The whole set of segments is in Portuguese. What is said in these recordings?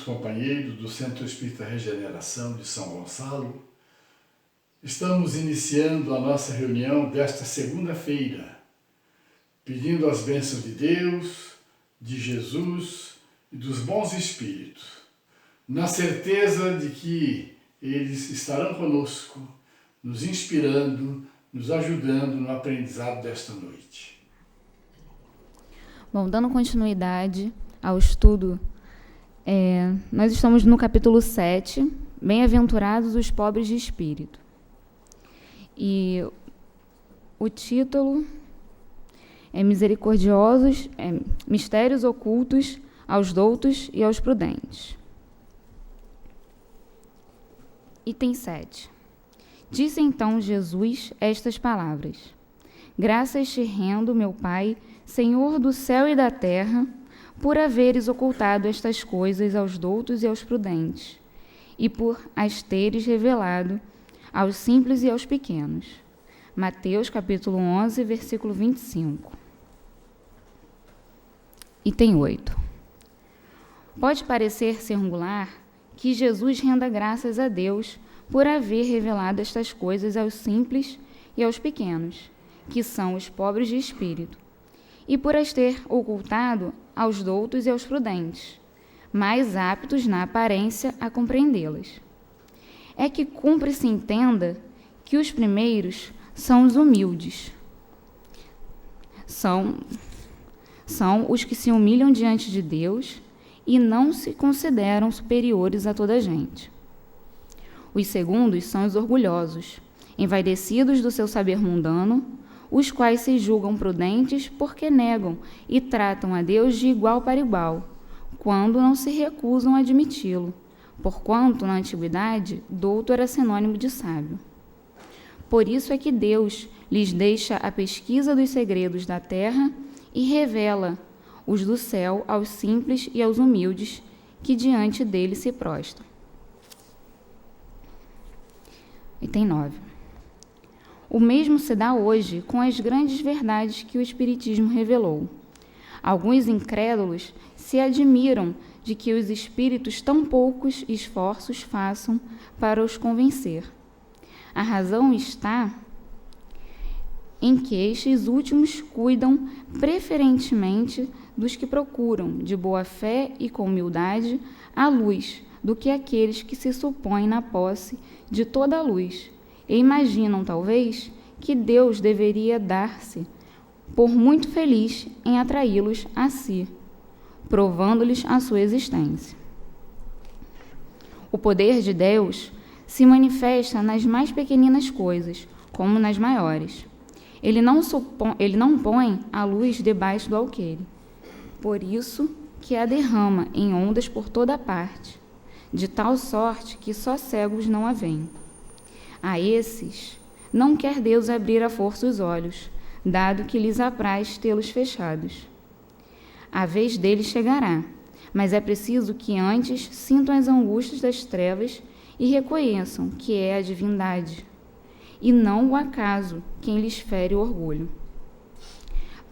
companheiros do Centro Espírita Regeneração de São Gonçalo. Estamos iniciando a nossa reunião desta segunda-feira, pedindo as bênçãos de Deus, de Jesus e dos bons espíritos, na certeza de que eles estarão conosco, nos inspirando, nos ajudando no aprendizado desta noite. Bom, dando continuidade ao estudo, nós estamos no capítulo 7, Bem-aventurados os pobres de espírito. E o título é Misericordiosos, Mistérios ocultos aos doutos e aos prudentes. Item 7. Disse então Jesus estas palavras: Graças te rendo, meu Pai, Senhor do céu e da terra, por haveres ocultado estas coisas aos doutos e aos prudentes, e por as teres revelado aos simples e aos pequenos. Mateus capítulo 11, versículo 25. Item 8. Pode parecer singular que Jesus renda graças a Deus por haver revelado estas coisas aos simples e aos pequenos, que são os pobres de espírito, e por as ter ocultado aos doutos e aos prudentes, mais aptos na aparência a compreendê-las. É que cumpre se entenda que os primeiros são os humildes. São os que se humilham diante de Deus e não se consideram superiores a toda a gente. Os segundos são os orgulhosos, envaidecidos do seu saber mundano, os quais se julgam prudentes porque negam e tratam a Deus de igual para igual, quando não se recusam a admiti-lo, porquanto, na antiguidade, douto era sinônimo de sábio. Por isso é que Deus lhes deixa a pesquisa dos segredos da terra e revela os do céu aos simples e aos humildes que diante dele se prostram. Item 9. O mesmo se dá hoje com as grandes verdades que o Espiritismo revelou. Alguns incrédulos se admiram de que os espíritos tão poucos esforços façam para os convencer. A razão está em que estes últimos cuidam preferentemente dos que procuram, de boa fé e com humildade, a luz, do que aqueles que se supõem na posse de toda a luz, e imaginam, talvez, que Deus deveria dar-se por muito feliz em atraí-los a si, provando-lhes a sua existência. O poder de Deus se manifesta nas mais pequeninas coisas, como nas maiores. Ele não põe a luz debaixo do alqueire. Por isso que a derrama em ondas por toda parte, de tal sorte que só cegos não a veem. A esses não quer Deus abrir à força os olhos, dado que lhes apraz tê-los fechados. A vez deles chegará, mas é preciso que antes sintam as angústias das trevas e reconheçam que é a divindade, e não o acaso quem lhes fere o orgulho.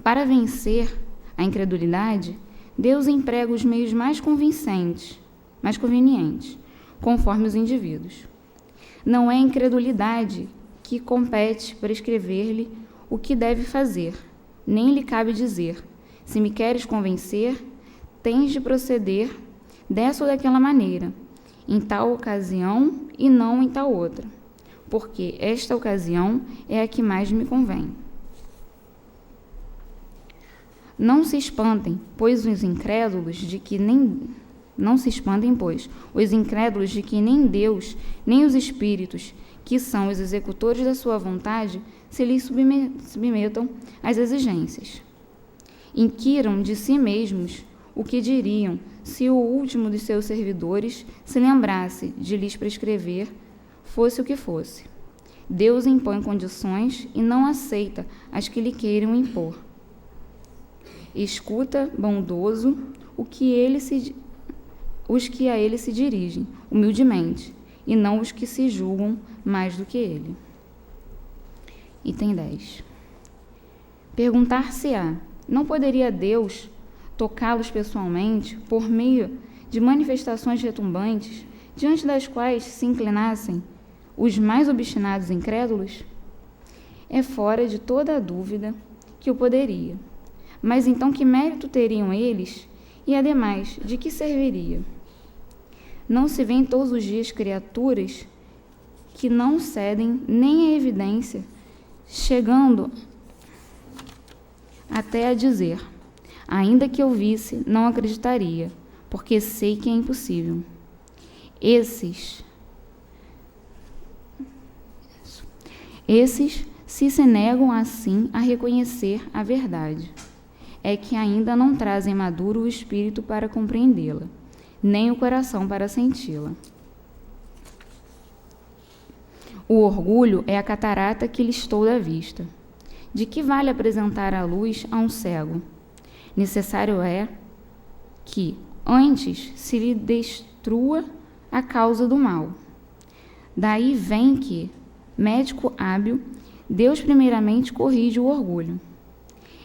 Para vencer a incredulidade, Deus emprega os meios mais convincentes, mais convenientes, conforme os indivíduos. Não é a incredulidade que compete prescrever-lhe o que deve fazer, nem lhe cabe dizer: se me queres convencer, tens de proceder dessa ou daquela maneira, em tal ocasião e não em tal outra, porque esta ocasião é a que mais me convém. Não se espantem, pois os incrédulos de que nem nem Deus, nem os espíritos, que são os executores da sua vontade, se lhes submetam às exigências. Inquiram de si mesmos o que diriam se o último de seus servidores se lembrasse de lhes prescrever, fosse o que fosse. Deus impõe condições e não aceita as que lhe queiram impor. Escuta, bondoso, os que a ele se dirigem, humildemente, e não os que se julgam mais do que ele. Item 10. Perguntar-se-á, não poderia Deus tocá-los pessoalmente por meio de manifestações retumbantes, diante das quais se inclinassem os mais obstinados incrédulos? É fora de toda a dúvida que o poderia. Mas então que mérito teriam eles? E, ademais, de que serviria? Não se vêem todos os dias criaturas que não cedem nem à evidência, chegando até a dizer: ainda que eu visse, não acreditaria, porque sei que é impossível. Esses se negam assim a reconhecer a verdade, é que ainda não trazem maduro o espírito para compreendê-la, nem o coração para senti-la. O orgulho é a catarata que lhes estou da vista. De que vale apresentar a luz a um cego? Necessário é que, antes, se lhe destrua a causa do mal. Daí vem que, médico hábil, Deus primeiramente corrige o orgulho.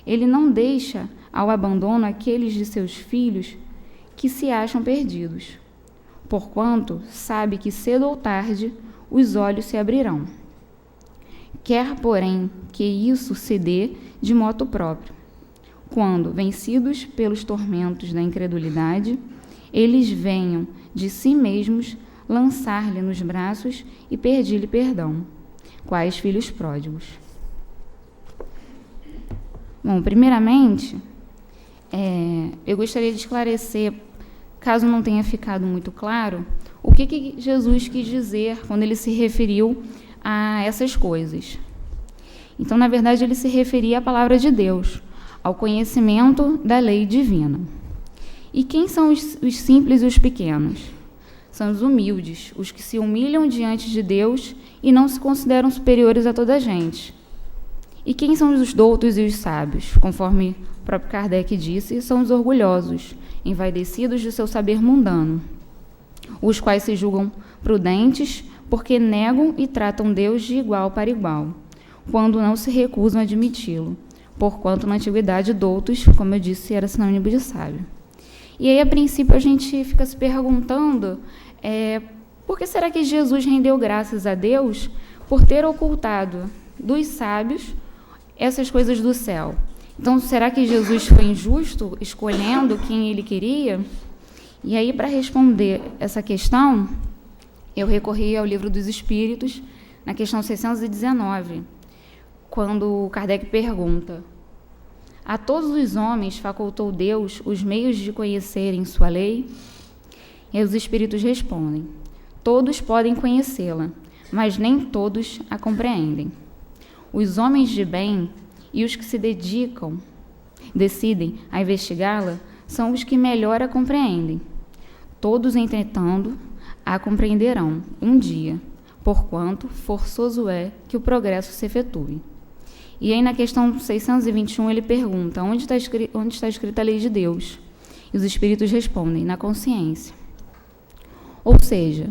Ele não deixa ao abandono aqueles de seus filhos que se acham perdidos, porquanto sabe que cedo ou tarde os olhos se abrirão. Quer, porém, que isso se dê de moto próprio, quando, vencidos pelos tormentos da incredulidade, eles venham de si mesmos lançar-lhe nos braços e pedir-lhe perdão, quais filhos pródigos. Bom, primeiramente, eu gostaria de esclarecer, caso não tenha ficado muito claro, o que Jesus quis dizer quando ele se referiu a essas coisas. Então, na verdade, ele se referia à palavra de Deus, ao conhecimento da lei divina. E quem são os simples e os pequenos? São os humildes, os que se humilham diante de Deus e não se consideram superiores a toda a gente. E quem são os doutos e os sábios? Conforme o próprio Kardec disse, são os orgulhosos, envaidecidos de seu saber mundano, os quais se julgam prudentes porque negam e tratam Deus de igual para igual, quando não se recusam a admiti-lo, porquanto na antiguidade doutos, como eu disse, era sinônimo de sábio. E aí, a princípio, a gente fica se perguntando por que será que Jesus rendeu graças a Deus por ter ocultado dos sábios essas coisas do céu? Então, será que Jesus foi injusto escolhendo quem ele queria? E aí, para responder essa questão, eu recorri ao Livro dos Espíritos, na questão 619, quando Kardec pergunta: a todos os homens facultou Deus os meios de conhecerem sua lei? E os Espíritos respondem: todos podem conhecê-la, mas nem todos a compreendem. Os homens de bem e os que se decidem a investigá-la são os que melhor a compreendem. Todos, entretanto, a compreenderão um dia, porquanto forçoso é que o progresso se efetue. E aí, na questão 621, ele pergunta: onde está escrita a lei de Deus? E os Espíritos respondem: na consciência. Ou seja,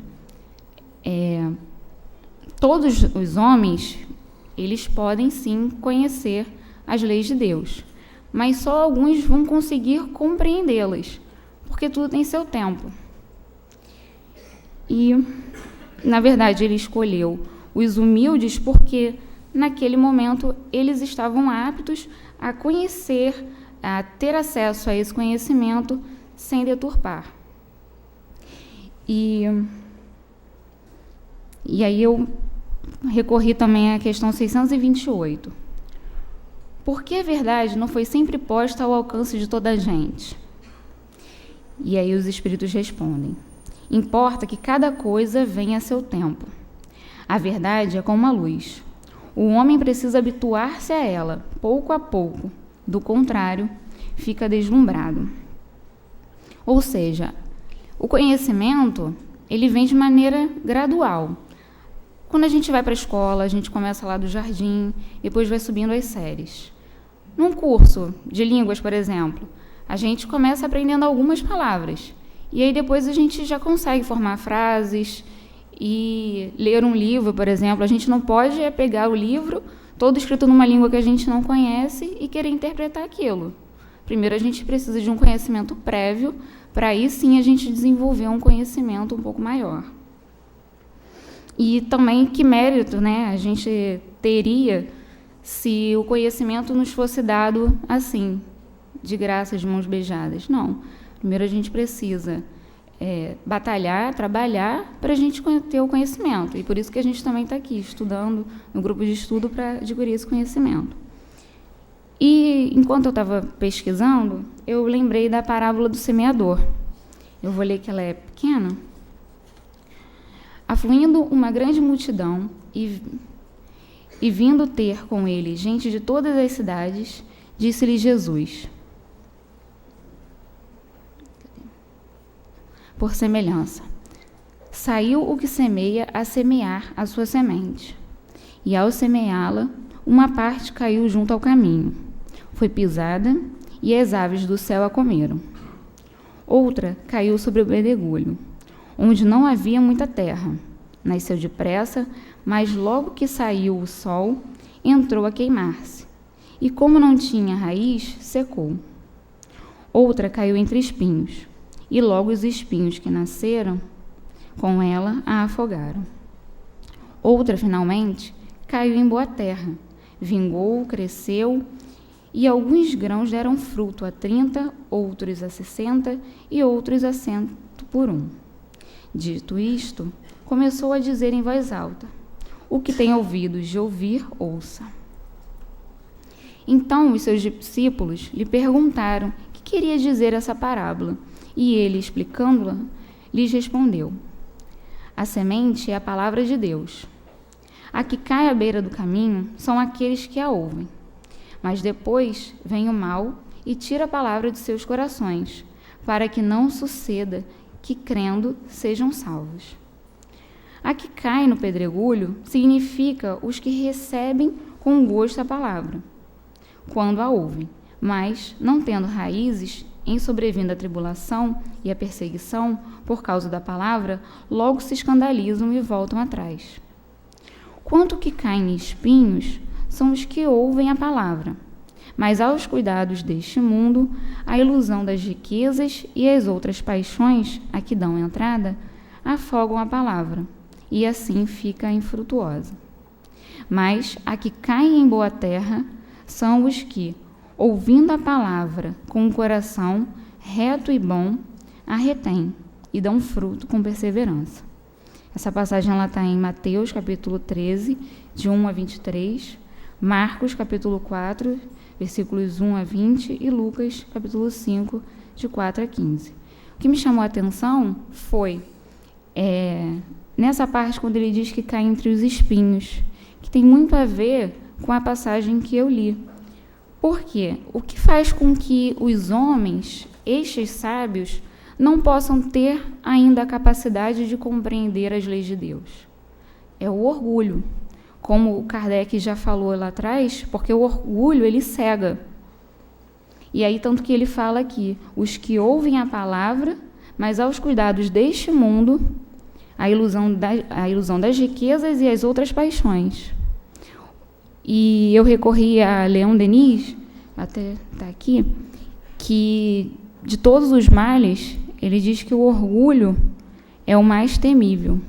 todos os homens, eles podem sim conhecer as leis de Deus, mas só alguns vão conseguir compreendê-las, porque tudo tem seu tempo. E, na verdade, ele escolheu os humildes porque, naquele momento, eles estavam aptos a conhecer, a ter acesso a esse conhecimento sem deturpar. E aí eu recorri também à questão 628. Por que a verdade não foi sempre posta ao alcance de toda a gente? E aí os Espíritos respondem: importa que cada coisa venha a seu tempo. A verdade é como a luz. O homem precisa habituar-se a ela, pouco a pouco. Do contrário, fica deslumbrado. Ou seja, o conhecimento, ele vem de maneira gradual. Quando a gente vai para a escola, a gente começa lá do jardim, depois vai subindo as séries. Num curso de línguas, por exemplo, a gente começa aprendendo algumas palavras. E aí depois a gente já consegue formar frases e ler um livro, por exemplo. A gente não pode pegar o livro todo escrito numa língua que a gente não conhece e querer interpretar aquilo. primeiro a gente precisa de um conhecimento prévio, para aí sim a gente desenvolver um conhecimento um pouco maior. E também que mérito, né, a gente teria se o conhecimento nos fosse dado assim, de graça, de mãos beijadas. Não. Primeiro a gente precisa batalhar, trabalhar para a gente ter o conhecimento. E por isso que a gente também está aqui, estudando no grupo de estudo para adquirir esse conhecimento. E enquanto eu estava pesquisando, eu lembrei da parábola do semeador. Eu vou ler que ela é pequena. Afluindo uma grande multidão e vindo ter com ele gente de todas as cidades, disse-lhe Jesus: por semelhança, saiu o que semeia a semear a sua semente. E ao semeá-la, uma parte caiu junto ao caminho, foi pisada, e as aves do céu a comeram. Outra caiu sobre o pedregulho, onde não havia muita terra. Nasceu depressa, mas logo que saiu o sol, entrou a queimar-se. E como não tinha raiz, secou. Outra caiu entre espinhos, e logo os espinhos que nasceram com ela a afogaram. Outra, finalmente, caiu em boa terra, vingou, cresceu, e alguns grãos deram fruto a 30, outros a 60 e outros a 100 por um. Dito isto, começou a dizer em voz alta: o que tem ouvidos de ouvir, ouça. Então os seus discípulos lhe perguntaram o que queria dizer essa parábola, e ele, explicando-la, lhes respondeu: a semente é a palavra de Deus. A que cai à beira do caminho são aqueles que a ouvem. Mas depois vem o mal e tira a palavra de seus corações, para que não suceda que, crendo, sejam salvos. A que cai no pedregulho significa os que recebem com gosto a palavra, quando a ouvem, mas, não tendo raízes, em sobrevindo a tribulação e a perseguição por causa da palavra, logo se escandalizam e voltam atrás. Quanto que caem em espinhos são os que ouvem a palavra, mas aos cuidados deste mundo, a ilusão das riquezas e as outras paixões a que dão entrada afogam a palavra, e assim fica infrutuosa. Mas a que caem em boa terra são os que, ouvindo a palavra com o coração reto e bom, a retêm e dão fruto com perseverança. Essa passagem está em Mateus, capítulo 13, de 1 a 23, Marcos, capítulo 4, versículos 1 a 20, e Lucas, capítulo 5, de 4 a 15. O que me chamou a atenção foi nessa parte quando ele diz que cai entre os espinhos, que tem muito a ver com a passagem que eu li. Por quê? O que faz com que os homens, estes sábios, não possam ter ainda a capacidade de compreender as leis de Deus? É o orgulho. Como o Kardec já falou lá atrás, porque o orgulho, ele cega. E aí, tanto que ele fala aqui, os que ouvem a palavra, mas aos cuidados deste mundo, a ilusão das riquezas e as outras paixões. E eu recorri a Leon Denis, até está aqui, que de todos os males, ele diz que o orgulho é o mais temível.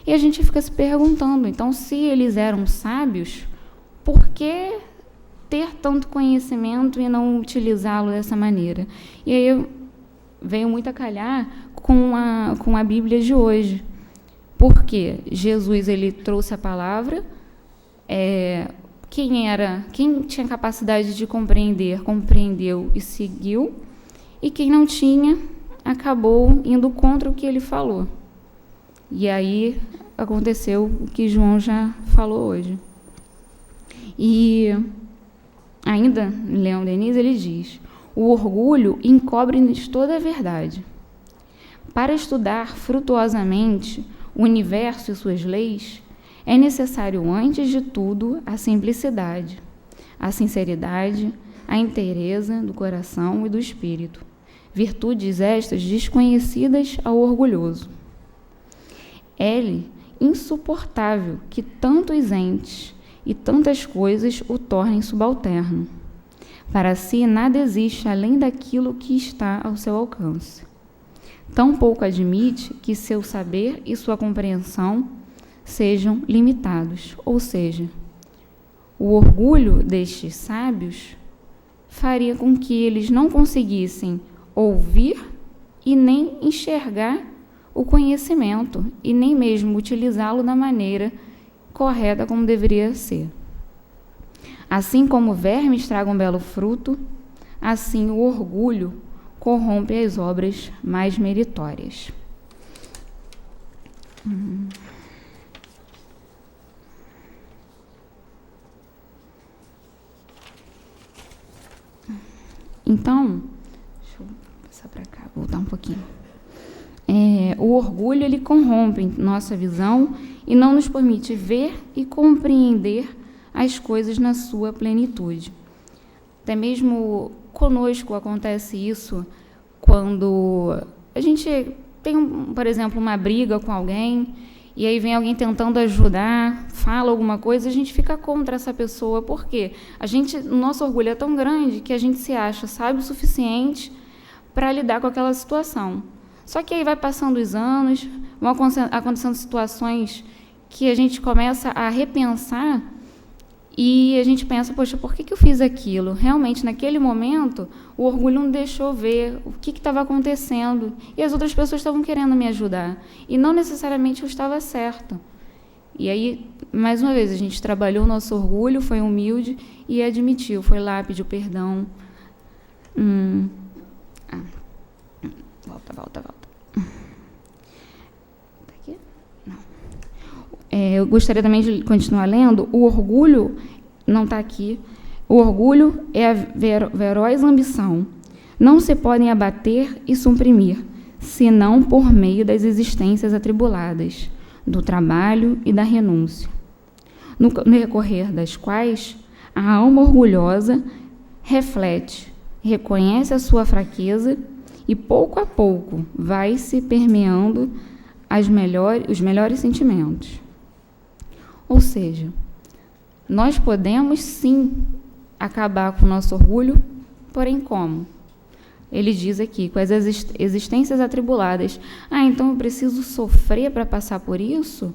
E a gente fica se perguntando, então, se eles eram sábios, por que ter tanto conhecimento e não utilizá-lo dessa maneira? E aí veio muito a calhar com a Bíblia de hoje. Porque Jesus, ele trouxe a palavra, quem tinha capacidade de compreender, compreendeu e seguiu, e quem não tinha, acabou indo contra o que ele falou. E aí aconteceu o que João já falou hoje. E ainda, Leon Denis, ele diz: o orgulho encobre-nos toda a verdade. Para estudar frutuosamente o universo e suas leis, é necessário, antes de tudo, a simplicidade, a sinceridade, a inteireza do coração e do espírito, virtudes estas desconhecidas ao orgulhoso. É-lhe insuportável que tantos entes e tantas coisas o tornem subalterno. Para si, nada existe além daquilo que está ao seu alcance. Tampouco admite que seu saber e sua compreensão sejam limitados, ou seja, o orgulho destes sábios faria com que eles não conseguissem ouvir e nem enxergar o conhecimento e nem mesmo utilizá-lo da maneira correta como deveria ser. Assim como vermes tragam um belo fruto, assim o orgulho corrompe as obras mais meritórias. Então, deixa eu passar para cá, voltar um pouquinho. O orgulho, ele corrompe nossa visão e não nos permite ver e compreender as coisas na sua plenitude. Até mesmo conosco acontece isso quando a gente tem, por exemplo, uma briga com alguém e aí vem alguém tentando ajudar, fala alguma coisa, a gente fica contra essa pessoa. Por quê? O nosso orgulho é tão grande que a gente se acha sábio o suficiente para lidar com aquela situação. Só que aí vai passando os anos, vão acontecendo situações que a gente começa a repensar e a gente pensa, poxa, por que eu fiz aquilo? Realmente, naquele momento, o orgulho não deixou ver o que estava acontecendo e as outras pessoas estavam querendo me ajudar e não necessariamente eu estava certo. E aí, mais uma vez, a gente trabalhou o nosso orgulho, foi humilde e admitiu, foi lá, pediu perdão. Volta. Tá aqui? Não. Eu gostaria também de continuar lendo. O orgulho, não está aqui. O orgulho é a veroz ambição. Não se podem abater e suprimir, senão por meio das existências atribuladas, do trabalho e da renúncia, no decorrer das quais a alma orgulhosa reflete, reconhece a sua fraqueza e, pouco a pouco, vai se permeando os melhores sentimentos. Ou seja, nós podemos, sim, acabar com o nosso orgulho, porém como? Ele diz aqui, com as existências atribuladas. Então eu preciso sofrer para passar por isso?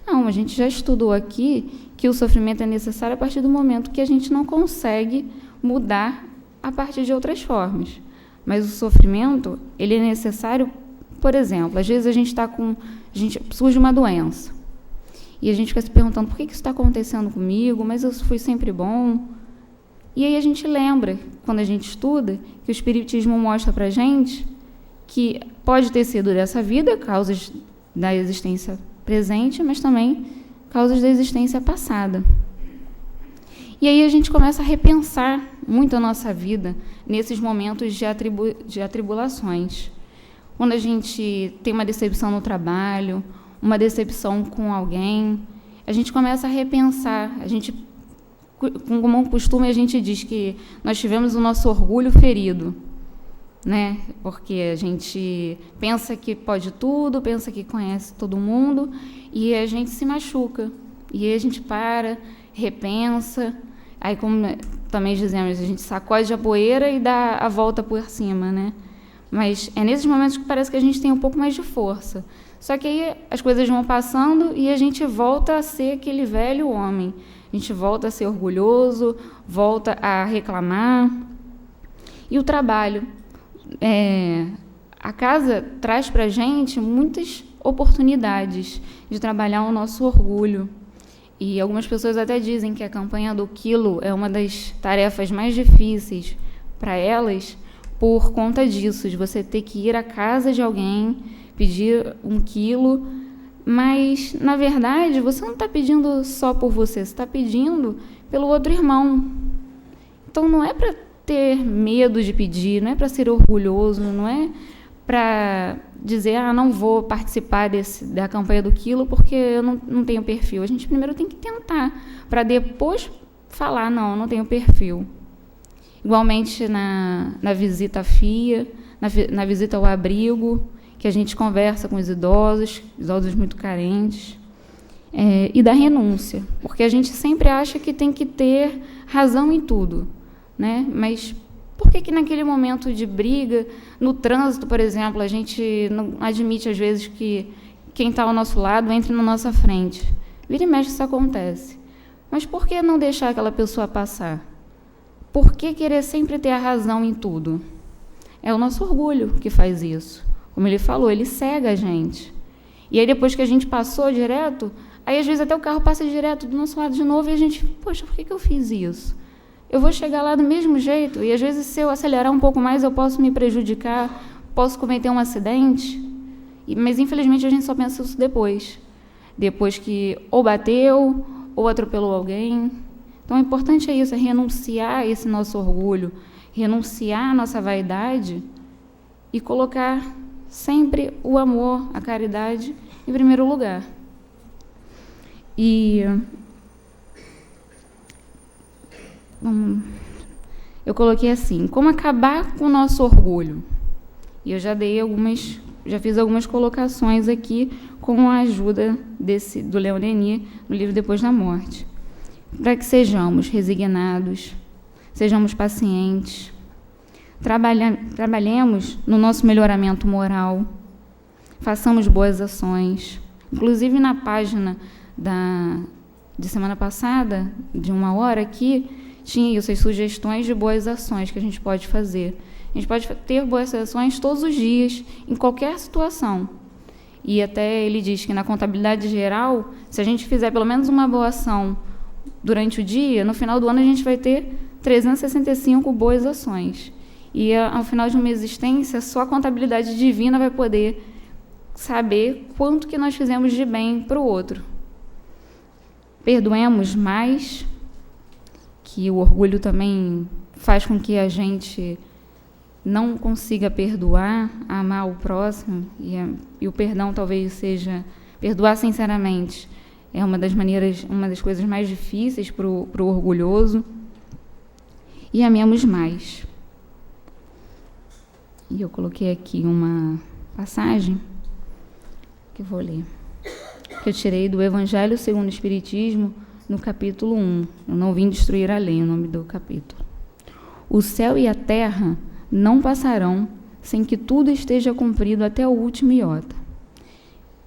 Não, a gente já estudou aqui que o sofrimento é necessário a partir do momento que a gente não consegue mudar a partir de outras formas. Mas o sofrimento, ele é necessário, por exemplo, às vezes a gente surge uma doença, e a gente fica se perguntando, por que isso está acontecendo comigo? Mas eu fui sempre bom. E aí a gente lembra, quando a gente estuda, que o Espiritismo mostra para a gente que pode ter sido dessa vida, causas da existência presente, mas também causas da existência passada. E aí a gente começa a repensar muito a nossa vida nesses momentos de atribulações. Quando a gente tem uma decepção no trabalho, uma decepção com alguém, a gente começa a repensar. Como um costume, a gente diz que nós tivemos o nosso orgulho ferido, né? Porque a gente pensa que pode tudo, pensa que conhece todo mundo, e a gente se machuca. E aí a gente para, repensa, aí, como também dizemos, a gente sacode a poeira e dá a volta por cima, né? Mas é nesses momentos que parece que a gente tem um pouco mais de força. Só que aí as coisas vão passando e a gente volta a ser aquele velho homem. A gente volta a ser orgulhoso, volta a reclamar. E o trabalho. A casa traz para a gente muitas oportunidades de trabalhar o nosso orgulho. E algumas pessoas até dizem que a campanha do quilo é uma das tarefas mais difíceis para elas por conta disso, de você ter que ir à casa de alguém, pedir 1 quilo, mas, na verdade, você não está pedindo só por você está pedindo pelo outro irmão. Então, não é para ter medo de pedir, não é para ser orgulhoso, não é para dizer, não vou participar da campanha do quilo porque eu não tenho perfil. A gente primeiro tem que tentar, para depois falar, não tenho perfil. Igualmente na visita à FIA, na visita ao abrigo, que a gente conversa com os idosos muito carentes, e da renúncia, porque a gente sempre acha que tem que ter razão em tudo. né? Mas por que naquele momento de briga, no trânsito, por exemplo, a gente não admite, às vezes, que quem está ao nosso lado entre na nossa frente? Vira e mexe, isso acontece. Mas por que não deixar aquela pessoa passar? Por que querer sempre ter a razão em tudo? É o nosso orgulho que faz isso. Como ele falou, ele cega a gente. E aí, depois que a gente passou direto, aí, às vezes, até o carro passa direto do nosso lado de novo e a gente, poxa, por que eu fiz isso? Eu vou chegar lá do mesmo jeito e, às vezes, se eu acelerar um pouco mais, eu posso me prejudicar, posso cometer um acidente. Mas, infelizmente, a gente só pensa isso depois. Depois que ou bateu ou atropelou alguém. Então, o importante é isso, é renunciar a esse nosso orgulho, renunciar à nossa vaidade e colocar sempre o amor, a caridade em primeiro lugar. E eu coloquei assim, como acabar com o nosso orgulho? E eu já fiz algumas colocações aqui com a ajuda do Leon Denis, no livro Depois da Morte. Para que sejamos resignados, sejamos pacientes, trabalhemos no nosso melhoramento moral, façamos boas ações. Inclusive, na página de semana passada, de 1 hora aqui, tinha isso, as sugestões de boas ações que a gente pode fazer. A gente pode ter boas ações todos os dias, em qualquer situação. E até ele diz que na contabilidade geral, se a gente fizer pelo menos uma boa ação durante o dia, no final do ano a gente vai ter 365 boas ações. E ao final de uma existência, só a contabilidade divina vai poder saber quanto que nós fizemos de bem para o outro. Perdoemos mais, que o orgulho também faz com que a gente não consiga perdoar, amar o próximo, e o perdão talvez seja, perdoar sinceramente, é uma das coisas mais difíceis para o orgulhoso. E amemos mais. E eu coloquei aqui uma passagem que eu vou ler, que eu tirei do Evangelho segundo o Espiritismo, no capítulo 1. Eu não vim destruir a lei, o nome do capítulo. O céu e a terra não passarão sem que tudo esteja cumprido até o último iota.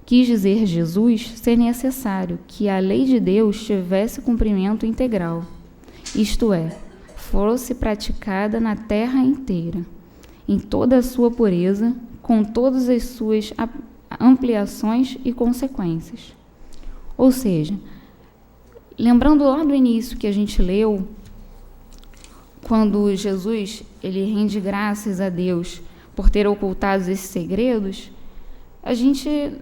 Quis dizer Jesus ser necessário que a lei de Deus tivesse cumprimento integral, isto é, fosse praticada na terra inteira, em toda a sua pureza, com todas as suas ampliações e consequências. Ou seja, lembrando lá do início que a gente leu, quando Jesus ele rende graças a Deus por ter ocultado esses segredos, a gente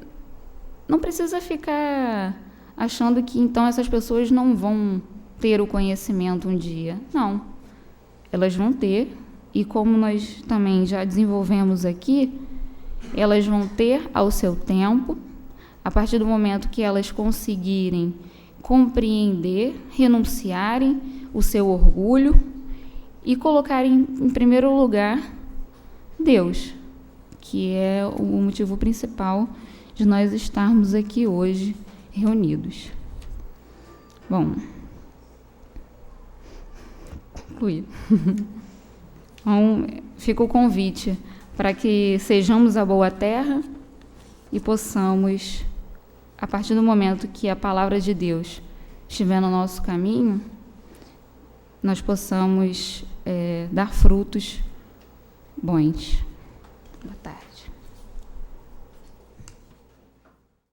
não precisa ficar achando que então essas pessoas não vão ter o conhecimento um dia. Não, elas vão ter, e como nós também já desenvolvemos aqui, elas vão ter ao seu tempo, a partir do momento que elas conseguirem compreender, renunciarem o seu orgulho e colocarem em primeiro lugar Deus, que é o motivo principal de nós estarmos aqui hoje reunidos. Bom, concluí. Então, fica o convite para que sejamos a boa terra e possamos, a partir do momento que a palavra de Deus estiver no nosso caminho, nós possamos dar frutos bons. Boa tarde.